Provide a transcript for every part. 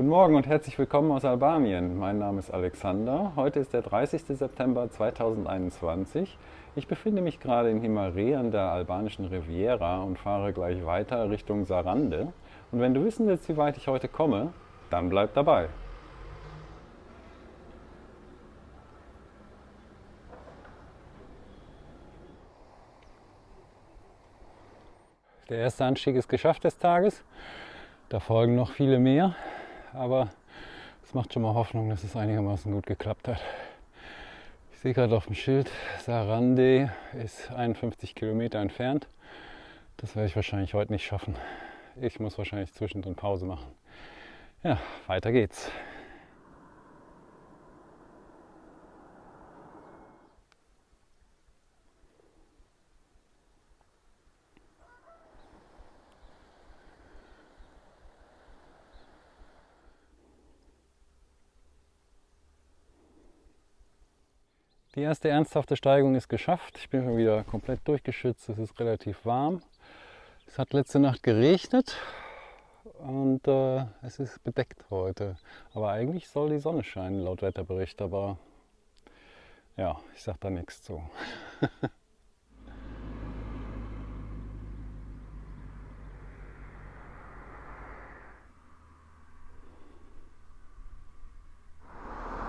Guten Morgen und herzlich willkommen aus Albanien. Mein Name ist Alexander. Heute ist der 30. September 2021. Ich befinde mich gerade in Himarë an der albanischen Riviera und fahre gleich weiter Richtung Sarande. Und wenn du wissen willst, wie weit ich heute komme, dann bleib dabei. Der erste Anstieg ist geschafft des Tages. Da folgen noch viele mehr, aber es macht schon mal Hoffnung, dass es einigermaßen gut geklappt hat. Ich sehe gerade auf dem Schild, Sarande ist 51 Kilometer entfernt. Das werde ich wahrscheinlich heute nicht schaffen. Ich muss wahrscheinlich zwischendrin Pause machen. Ja, weiter geht's. Die erste ernsthafte Steigung ist geschafft. Ich bin schon wieder komplett durchgeschützt. Es ist relativ warm. Es hat letzte Nacht geregnet und es ist bedeckt heute. Aber eigentlich soll die Sonne scheinen laut Wetterbericht. Aber ja, ich sage da nichts zu.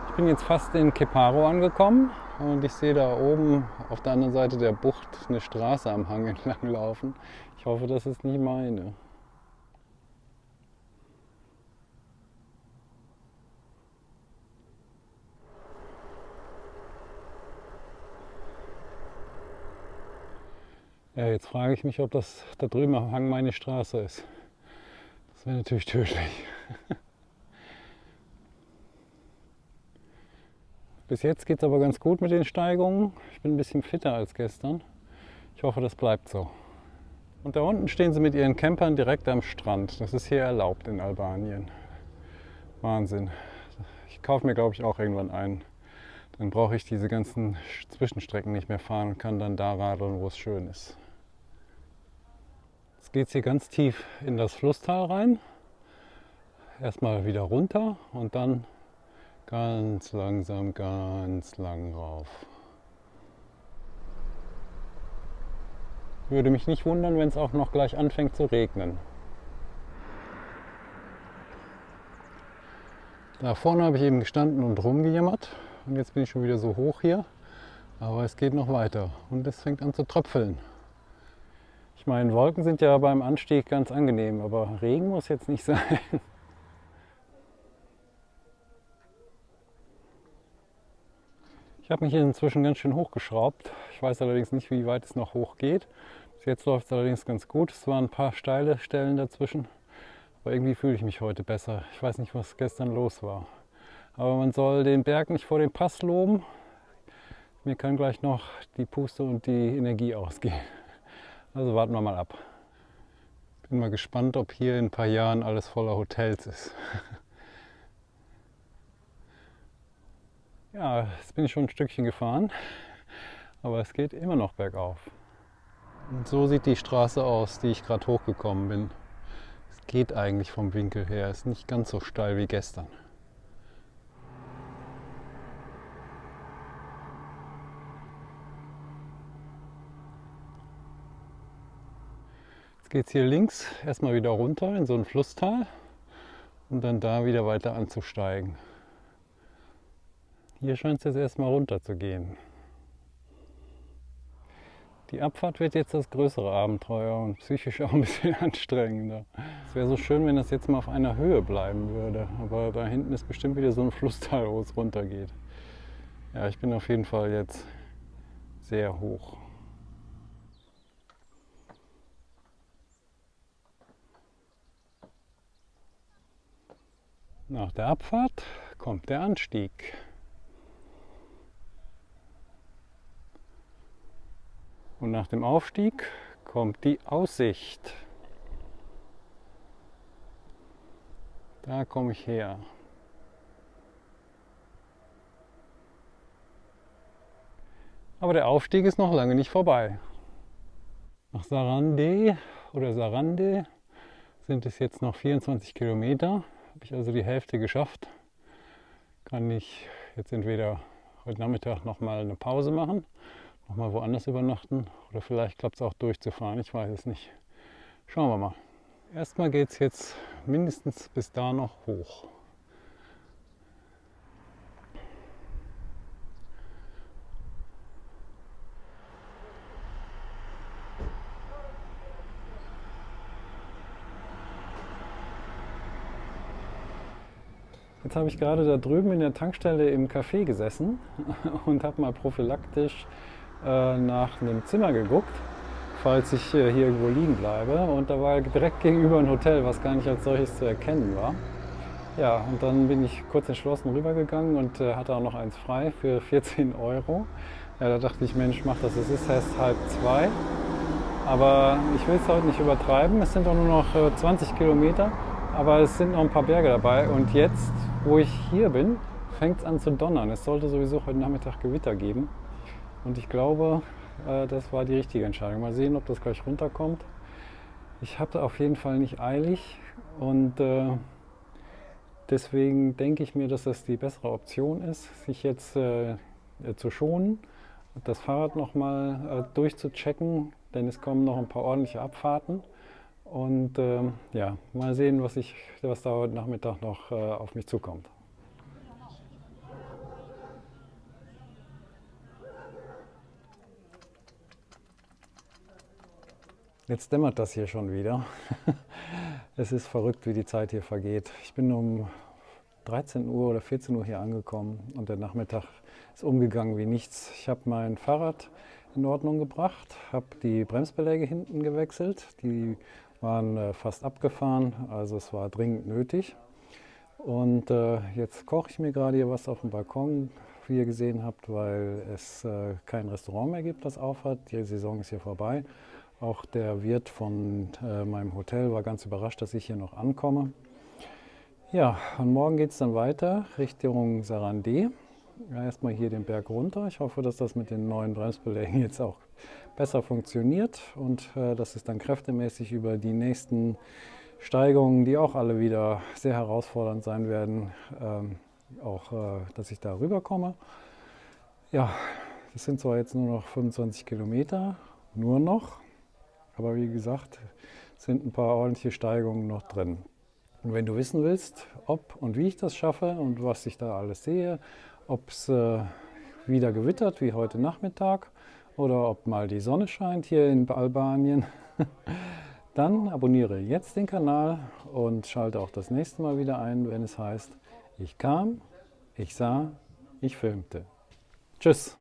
Ich bin jetzt fast in Keparo angekommen und ich sehe da oben auf der anderen Seite der Bucht eine Straße am Hang entlang laufen. Ich hoffe, das ist nicht meine. Ja, jetzt frage ich mich, ob das da drüben am Hang meine Straße ist. Das wäre natürlich tödlich. Bis jetzt geht es aber ganz gut mit den Steigungen. Ich bin ein bisschen fitter als gestern. Ich hoffe, das bleibt so. Und da unten stehen sie mit ihren Campern direkt am Strand. Das ist hier erlaubt in Albanien. Wahnsinn. Ich kaufe mir, glaube ich, auch irgendwann einen. Dann brauche ich diese ganzen Zwischenstrecken nicht mehr fahren und kann dann da radeln, wo es schön ist. Jetzt geht es hier ganz tief in das Flusstal rein. Erstmal wieder runter und dann ganz langsam, ganz lang rauf. Würde mich nicht wundern, wenn es auch noch gleich anfängt zu regnen. Da vorne habe ich eben gestanden und rumgejammert und jetzt bin ich schon wieder so hoch hier. Aber es geht noch weiter und es fängt an zu tröpfeln. Ich meine, Wolken sind ja beim Anstieg ganz angenehm, aber Regen muss jetzt nicht sein. Ich habe mich hier inzwischen ganz schön hochgeschraubt. Ich weiß allerdings nicht, wie weit es noch hoch geht. Bis jetzt läuft es allerdings ganz gut. Es waren ein paar steile Stellen dazwischen. Aber irgendwie fühle ich mich heute besser. Ich weiß nicht, was gestern los war. Aber man soll den Berg nicht vor dem Pass loben. Mir kann gleich noch die Puste und die Energie ausgehen. Also warten wir mal ab. Bin mal gespannt, ob hier in ein paar Jahren alles voller Hotels ist. Ja, jetzt bin ich schon ein Stückchen gefahren, aber es geht immer noch bergauf. Und so sieht die Straße aus, die ich gerade hochgekommen bin. Es geht eigentlich vom Winkel her, ist nicht ganz so steil wie gestern. Jetzt geht es hier links erstmal wieder runter in so ein Flusstal und dann da wieder weiter anzusteigen. Hier scheint es jetzt erstmal runter zu gehen. Die Abfahrt wird jetzt das größere Abenteuer und psychisch auch ein bisschen anstrengender. Es wäre so schön, wenn das jetzt mal auf einer Höhe bleiben würde. Aber da hinten ist bestimmt wieder so ein Flusstal, wo es runter geht. Ja, ich bin auf jeden Fall jetzt sehr hoch. Nach der Abfahrt kommt der Anstieg. Und nach dem Aufstieg kommt die Aussicht. Da komme ich her. Aber der Aufstieg ist noch lange nicht vorbei. Nach Sarande oder Sarande sind es jetzt noch 24 Kilometer. habe ich also die Hälfte geschafft. Kann ich jetzt entweder heute Nachmittag nochmal eine Pause machen, nochmal woanders übernachten oder vielleicht klappt es auch durchzufahren, ich weiß es nicht. Schauen wir mal. Erstmal geht es jetzt mindestens bis da noch hoch. Jetzt habe ich gerade da drüben in der Tankstelle im Café gesessen und habe mal prophylaktisch nach einem Zimmer geguckt, falls ich hier irgendwo liegen bleibe. Und da war direkt gegenüber ein Hotel, was gar nicht als solches zu erkennen war. Ja, und dann bin ich kurz entschlossen rübergegangen und hatte auch noch eins frei für 14 Euro. Ja, da dachte ich, Mensch, mach das, es ist erst 1:30. Aber ich will es heute nicht übertreiben, es sind auch nur noch 20 Kilometer. Aber es sind noch ein paar Berge dabei und jetzt, wo ich hier bin, fängt es an zu donnern. Es sollte sowieso heute Nachmittag Gewitter geben und ich glaube, das war die richtige Entscheidung. Mal sehen, ob das gleich runterkommt. Ich hatte auf jeden Fall nicht eilig und deswegen denke ich mir, dass das die bessere Option ist, sich jetzt zu schonen, das Fahrrad nochmal durchzuchecken, denn es kommen noch ein paar ordentliche Abfahrten. Und ja, mal sehen, was da heute Nachmittag noch auf mich zukommt. Jetzt dämmert das hier schon wieder. Es ist verrückt, wie die Zeit hier vergeht. Ich bin um 13 Uhr oder 14 Uhr hier angekommen und der Nachmittag ist umgegangen wie nichts. Ich habe mein Fahrrad in Ordnung gebracht, habe die Bremsbeläge hinten gewechselt. Die waren fast abgefahren, also es war dringend nötig. Und jetzt koche ich mir gerade hier was auf dem Balkon, wie ihr gesehen habt, weil es kein Restaurant mehr gibt, das aufhat. Die Saison ist hier vorbei. Auch der Wirt von meinem Hotel war ganz überrascht, dass ich hier noch ankomme. Ja, und morgen geht es dann weiter Richtung Sarandé. Ja, erstmal hier den Berg runter. Ich hoffe, dass das mit den neuen Bremsbelägen jetzt auch besser funktioniert und dass es dann kräftemäßig über die nächsten Steigungen, die auch alle wieder sehr herausfordernd sein werden, dass ich da rüberkomme. Ja, das sind zwar jetzt nur noch 25 Kilometer, nur noch, aber wie gesagt, sind ein paar ordentliche Steigungen noch drin. Und wenn du wissen willst, ob und wie ich das schaffe und was ich da alles sehe, ob es wieder gewittert wie heute Nachmittag oder ob mal die Sonne scheint hier in Albanien, dann abonniere jetzt den Kanal und schalte auch das nächste Mal wieder ein, wenn es heißt, ich kam, ich sah, ich filmte. Tschüss!